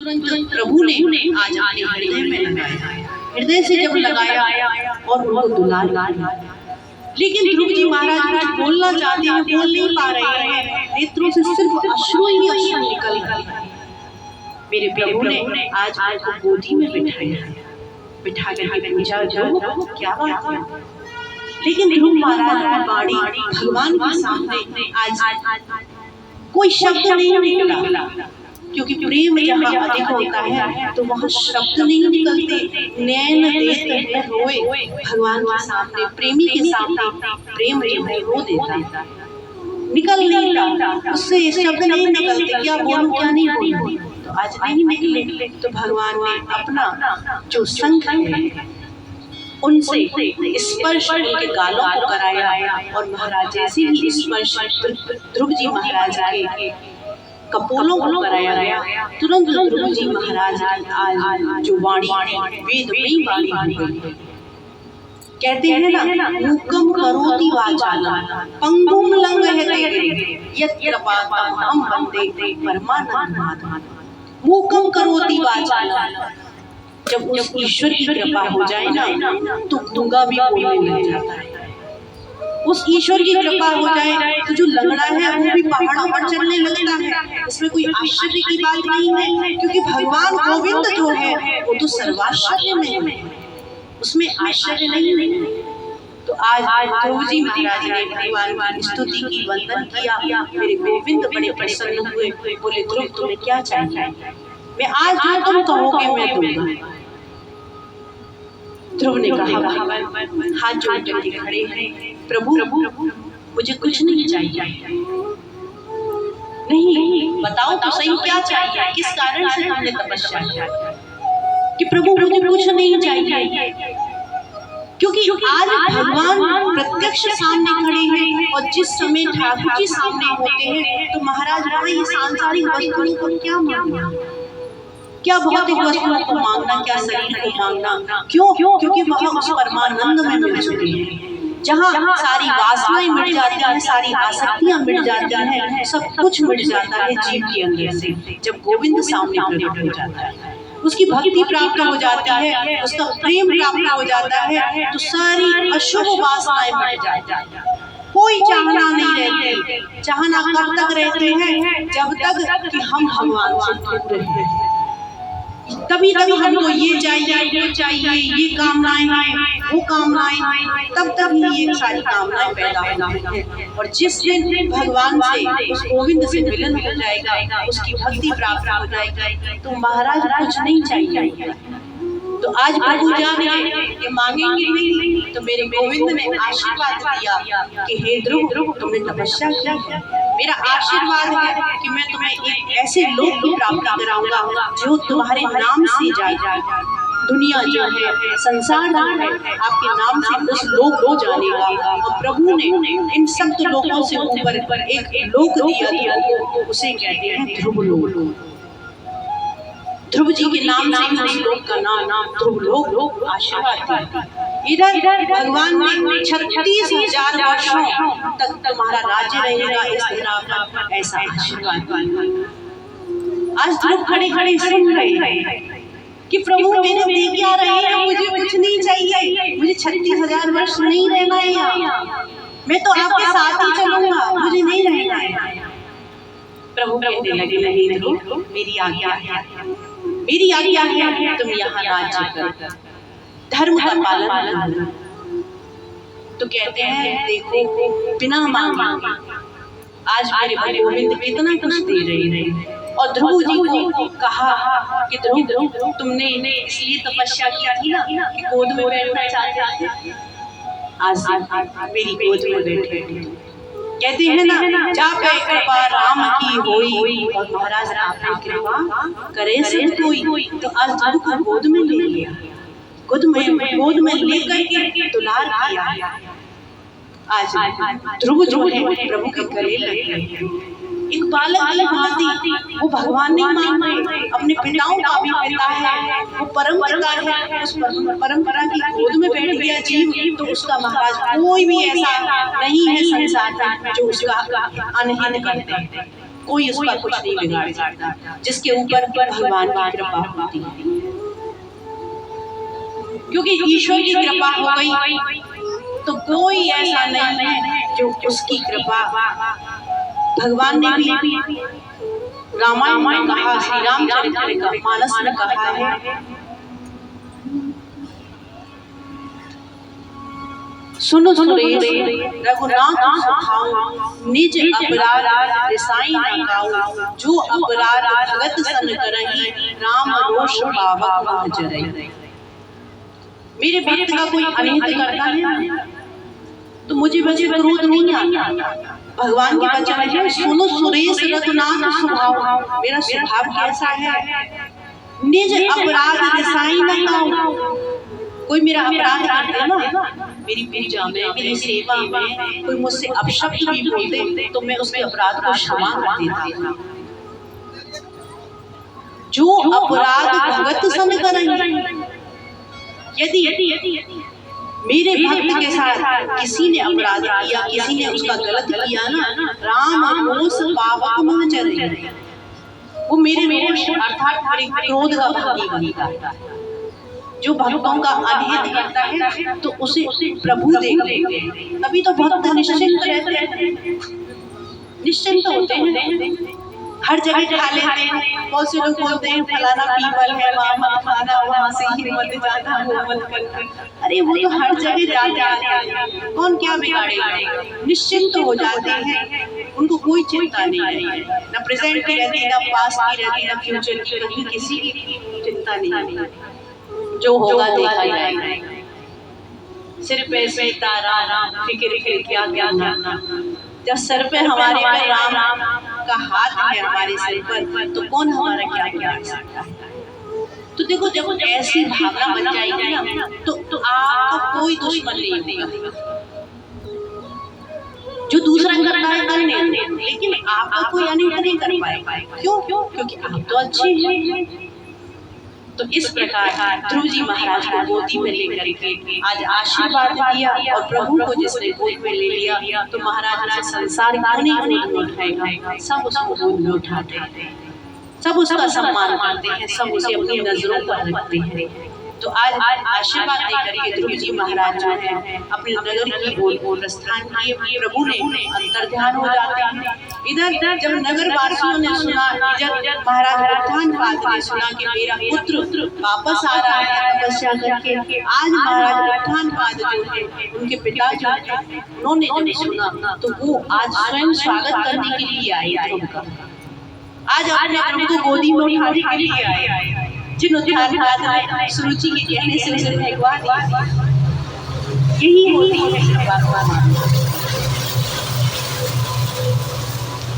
तुरंत प्रभु ने आज अपने हृदय में लगाया, हृदय से जब लगाया और उनको दुलार दिया। लेकिन ध्रुव जी महाराज कुछ बोलना चाहते हैं, बोल नहीं पा रहे हैं, नेत्रों से सिर्फ अश्रु ही अश्रु निकल रहे। मेरे प्रभु ने आज उनको गोदी में बिठाया, बिठा करके पूछा, ध्रुव क्या बात है? लेकिन ध्रुव महाराज की वाणी भगवान के सामने आज कोई शब्द नहीं निकला, क्योंकि प्रेम जहाँ अधिक होता है तो वहाँ शब्द नहीं निकलते। नैन देत रोए भगवान के सामने, प्रेमी के सामने प्रेम रो देता, निकल नहीं रहा, उससे शब्द नहीं निकलते, क्या बोलूं क्या नहीं बोलूं। तो आज नहीं निकले तो भगवान ने अपना जो संग है उनसे स्पर्श उनके गालों को कराया, और महाराज जैसे ही स्पर्श ध्रुव जी महाराज के कपोलों को कराया गया, तुरंत ध्रुव जी महाराज की आज जो वाणी वेदमयी वाणी हो गई। कहते हैं ना, मूकम करोति वाचालम पंगुम लंघयते यत् कृपातमहं वन्दे परमानंदमाधवम्। मूकम करोति वाचालम, जब उस ईश्वर की कृपा हो जाए ना तो गूंगा भी बोलने लग जाता है। उस ईश्वर की कृपा हो जाए तो जो लंगड़ा है वो भी पहाड़ों पर चलने लगता है। इसमें कोई आश्चर्य की बात नहीं है, क्योंकि भगवान गोविंद जो है वो तो सर्वाश्चर्य में है, उसमें आश्चर्य नहीं है। तो आज ध्रुव जी महाराज ने भगवान की स्तुति की, वंदन किया। मेरे गोविंद बड़े प्रसन्न हुए, बोले ध्रुव तुम्हें क्या चाहिए? मैं आज जो तुम कहोगे मैं दूंगा। ध्रुव ने कहा, हाथ जोड़ करके खड़े हैं, प्रभु मुझे कुछ नहीं चाहिए। नहीं, बताओ तो सही क्या चाहिए, किस कारण से तुमने तपस्या किया कि प्रभु मुझे कुछ नहीं चाहिए? क्योंकि आज भगवान प्रत्यक्ष सामने खड़े हैं, और जिस समय ठाकुर जी सामने होते हैं तो महाराज बड़े सांसारिक वस्तुओं को क्या मांगना, क्या भौतिक वस्तुओं को मांगना, क्या शरीर को मांगना, क्यों? क्योंकि वह उस परमानंद में मिल चुके हैं, जहाँ सारी वासनाएं मिट जाती हैं, सारी आसक्तियां मिट जाती हैं, सब कुछ मिट जाता है जीव के अंदर से। जब गोविंद सामने प्रकट हो जाता है, उसकी भक्ति प्राप्त हो जाती है, उसका प्रेम प्राप्त हो जाता है, तो सारी अशुभ वासनाएं मिट जाती हैं। कोई चाहना नहीं रहती। चाहना कब तक रहते हैं? जब तक कि हम भगवान से दूर रहे। तभी हमको ये चाहिए, वो चाहिए, ये कामनाएं हैं, वो कामनाएं, तब तक ही ये सारी कामनाएं पैदा होती हैं। और जिस दिन भगवान से, उस गोविंद से मिलन हो जाएगा, उसकी भक्ति प्राप्त हो जाएगी, तो महाराज कुछ नहीं चाहिए। तो आज प्रभु जाने ये मांगेंगे नहीं, तो मेरे गोविंद ने आशीर्वाद दिया कि हे ध्रुव तुमने तपस्या की है, मेरा आशीर्वाद है कि मैं तुम्हें एक ऐसे लोक की प्राप्ति कराऊंगा जो तुम्हारे नाम से जाए। दुनिया जो है, संसार जो है, आपके नाम से उस लोक को जानेगा। और प्रभु ने इन सब लोकों से ऊपर एक लोक दिया, उसे कहते हैं ध्रुव लोक। ध्रुव जी के नाम से उस लोक का नाम ध्रुव लोक आशीर्वाद है। इधर भगवान ने 36,000 वर्षों तक तुम्हारा राज्य रहेगा इस धरा पर, ऐसा आशीर्वाद। आज ध्रुव खड़े खड़े सुन रहे हैं कि प्रभु मेरे दे क्या रहे हैं, मुझे कुछ नहीं चाहिए, मुझे 36,000 वर्ष नहीं रहना है यहाँ, मैं तो आपके साथ ही चलूंगा, मुझे नहीं रहना है। प्रभु कहने लगे, नहीं ध्रुव मेरी आज्ञा है, मेरी आज्ञा है, तुम यहाँ राज्य कर, धर्म का पालन करो। तो कहते हैं देखो, बिना मांगे आज मेरे गोविंद कितना कुछ दे रहे हैं। और ध्रुव जी को कहा कि ध्रुव तुमने इसलिए तपस्या की थी ना कि गोद में बैठना चाहते थे, आज मेरी गोद में बैठे। कहते हैं ना, जा पे कृपा राम की होई, और महाराज आपने कृपा करे से कोई, तो आज ध्रुव को गोद में ले लिया, गोद में लेकर के दुलार किया। आज ध्रुव जो है प्रभु के गले लगे। एक बालक की भांति वो भगवान नहीं मानते, अपने पिताओं का भी पिता है, वो परम पिता है, उस परंपरा की गोद में बैठ गया जीव, तो उसका महाराज कोई भी ऐसा नहीं है संसार में जो उसका अनहित करते हैं। कोई उस पर कुछ नहीं बिगाड़ सकता, जिसके ऊपर भगवान की कृपा होती है। क्योंकि ईश्वर की कृपा हो गई तो कोई ऐसा नहीं है जो उसकी कृपा। भगवान ने भी रामायण में कहा, श्री रामचरितमानस में कहा है, सुनो सुरेश रघुनाथ सुभाऊ, निज अपराध रिसाई न गाऊ, जो अपराध भगत सन करहि, राम रोष पावक वह जरई। मेरे भक्त का कोई अनिहित करता है तो मुझे क्रोध नहीं आता। भगवान के वचन है, सुनो सुरेश रघुनाथ स्वभाव, मेरा स्वभाव कैसा है, निज अपराध रिसाई न गाऊ। कोई मेरा अपराध करते ना, मेरी पूजा में, मेरी सेवा में कोई मुझसे अपशब्द भी बोल दे तो मैं उसके अपराध को क्षमा कर देती हूँ। जो अपराध भगत सन करहि, यदि मेरे भक्त के साथ किसी ने अपराध किया, किसी ने उसका गलत किया ना, राम रोष पावक वह जरई, वो मेरे रोष अर्थात क्रोध का भागी बनता है। जो भक्तों का अनहित करता है तो उसे प्रभु देख लेते हैं, तभी तो भक्त निश्चिंत रहते हैं, निश्चिंत होते हैं। हर जगह खा लेते हैं। बहुत से लोग बोलते हैं फलाना पीपल है, वहाँ मत खाना, वहाँ से ही मत जाना, वो मत करना। अरे वो तो हर जगह जाते हैं, कौन क्या बिगाड़ेगा। निश्चिंत हो जाते हैं, उनको कोई चिंता नहीं है, ना प्रेजेंट की रहती, ना पास्ट की रहती, ना फ्यूचर की, कहीं किसी की चिंता नहीं है। जो होगा देखा जाएगा। सिर पे सीताराम, फिक्र क्या करना। जब सर पे हमारे पे राम का हाथ है हमारे सिर पर, तो कौन हमारा क्या बिगाड़ सकता है। तो देखो जब ऐसी भावना बन जाएगी ना, तो आपका कोई दुश्मन नहीं होगा। जो दूसरा करता है करने, लेकिन आपका कोई अनिष्ट नहीं कर पाएगा। क्यों? क्योंकि आप तो अच्छे हैं। तो इस प्रकार ध्रुव जी महाराज को गोदी में लेकर के आज आशीर्वाद दिया, और प्रभु को जिसने गोद में ले लिया तो महाराज ने संसार क्यों नहीं उठाएगा, सब उसको गोद में उठाते हैं, सब उसका सम्मान करते हैं, सब उसे अपनी नजरों पर रखते हैं। तो आज आशीर्वाद देकर के ध्रुव जी महाराज जो है अपने नगर की ओर प्रस्थान किए। प्रभु ने अंतर्ध्यान हो जाते हैं। इधर जब नगर वासियों ने सुना, इधर महाराज उत्थानपाद ने सुना कि मेरा पुत्र वापस आ रहा है तपस्या करके। आज महाराज उत्थानपाद जो है उनके पिता जो है, उन्होंने जब सुना तो वो आज स्वयं स्वागत करने के लिए आए ध्रुव का। आज अपने प्रभु को गोदी में उठाने के लिए आए। जिन उत्थानपाद ने सुरुचि के कहने से उसे भगवा दिया, यही होती है कृपा।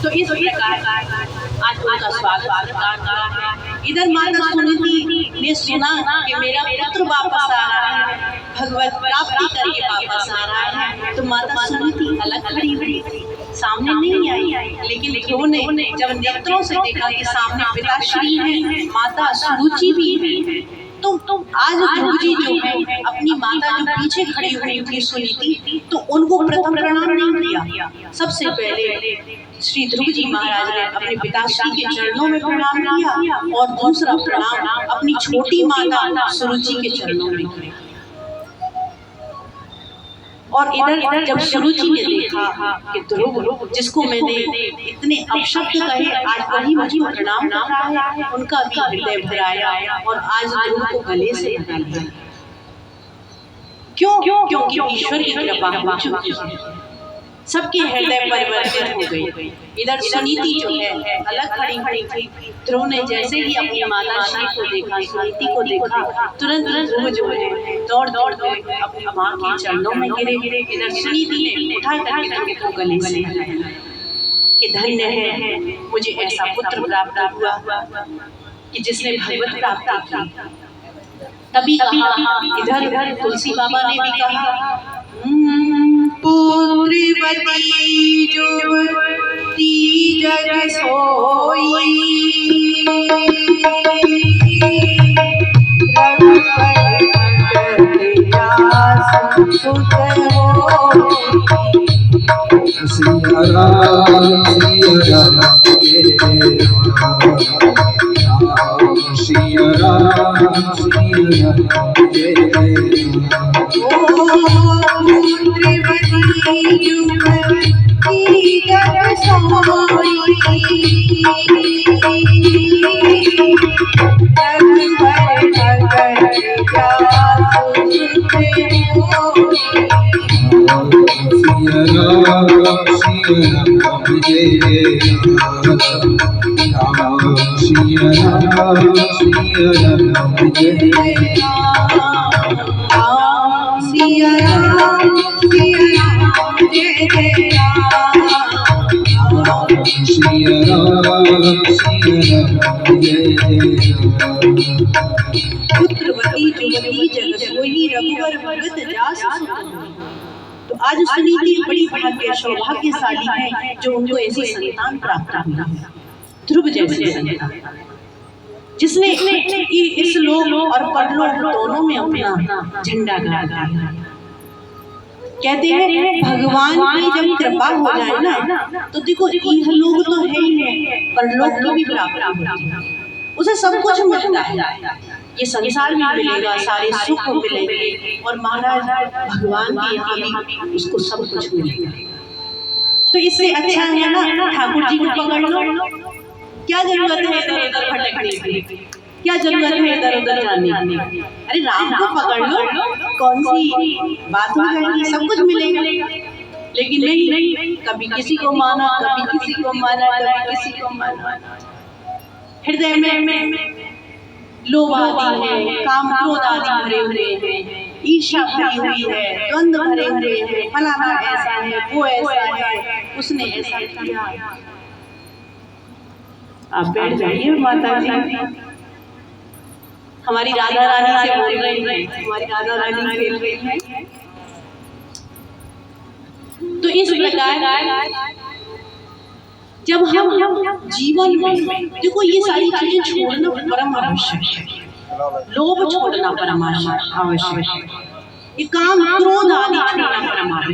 तो इस प्रकार आज उनका स्वागत है। इधर माता सुनीति ने सुना कि मेरा पुत्र वापस आ रहा है, भगवत प्राप्ति करके वापस आ रहा है, तो माता सुनीति अलग खड़ी हुई, सामने नहीं आई। लेकिन ध्रुव ने जब नेत्रों से देखा कि सामने पिताश्री हैं, माता सुरुचि भी है, तो आज ध्रुव जी जो है अपनी माता जो पीछे खड़ी हुई थी सुनीति, तो उनको प्रथम प्रणाम नहीं किया। सबसे पहले श्री ध्रुव जी महाराज ने अपने पिताश्री के चरणों में प्रणाम किया, और दूसरा प्रणाम अपनी छोटी माता सुरुचि के चरणों में किया। और इधर जब सुरुचि ने देखा कि ध्रुव जिसको मैंने इतने अपशब्द कहे आज वही मुझे प्रणाम कर रहा है, उनका भी हृदय भराया और आज ध्रुव को गले से लगा लिया। क्यों? क्योंकि ईश्वर की कृपा हो चुकी है, सबके हृदय परिवर्तित हो गए। इधर सुनीति जो है अलग खड़ी थी। ध्रुव ने जैसे ही अपनी माता श्री को देखा, सुनीति को देखा, तुरंत ध्रुव जो है दौड़ अपनी माँ के चरणों में गिरे। इधर सुनीति ने उठा करके ध्रुव को गले से लगाया कि धन्य है मुझे ऐसा पुत्र प्राप्त हुआ कि जिसने भगवत प्राप्ति की। तभी कहा, इधर तुलसी बाबा ने भी कहा, पुत्रवती जुवती जग सोई, रघुपति सुत होई। सिया राम के सिया राम जय पुत्रवती जुवती जग सोई रघुवर भगत जास सुत। तो आज सुनीति बड़ी सौभाग्यशाली है जो उनको ऐसी संतान प्राप्त हुई, ध्रुव जैसे संतान, जिसने इस लोक और परलोक दोनों में अपना झंडा गाड़ा। कहते हैं भगवान की जब कृपा हो जाए ना तो देखो यह लोग तो है ही है, परलोक की भी प्राप्ति होती है, उसे सब कुछ मिलता है। ये संसार में मिलेगा, सारे सुख मिलेंगे और महाराज भगवान के यहाँ भी उसको सब कुछ मिलेगा। तो इससे अच्छा है ना ठाकुर जी को पकड़ लो, क्या जरूरत है इधर उधर भटकने की, क्या जरूरत है इधर उधर जाने की। अरे राम को पकड़ लो, कौन सी बात हो जाएगी, सब कुछ मिलेगा। लेकिन नहीं, कभी किसी को माना, कभी किसी को माना, कभी किसी को माना। हृदय में लोभ आदि है, काम क्रोध आदि भरे हुए हैं, ईर्ष्या भरी हुई है, द्वंद्व भरे हुए हैं, फलाना ऐसा है, वो ऐसा है, उसने ऐसा किया। आप बैठ जाइए माता जी, हमारी राधा रानी से बोल रही है, हमारी राधा रानी खेल रही है। तो इस प्रकार जब हम जीवन में देखो ये सारी चीजें छोड़ना परम आवश्यक है, लोभ छोड़ना परम आवश्यक है, ये काम क्रोध आदि छोड़ना परम आवश्यक है।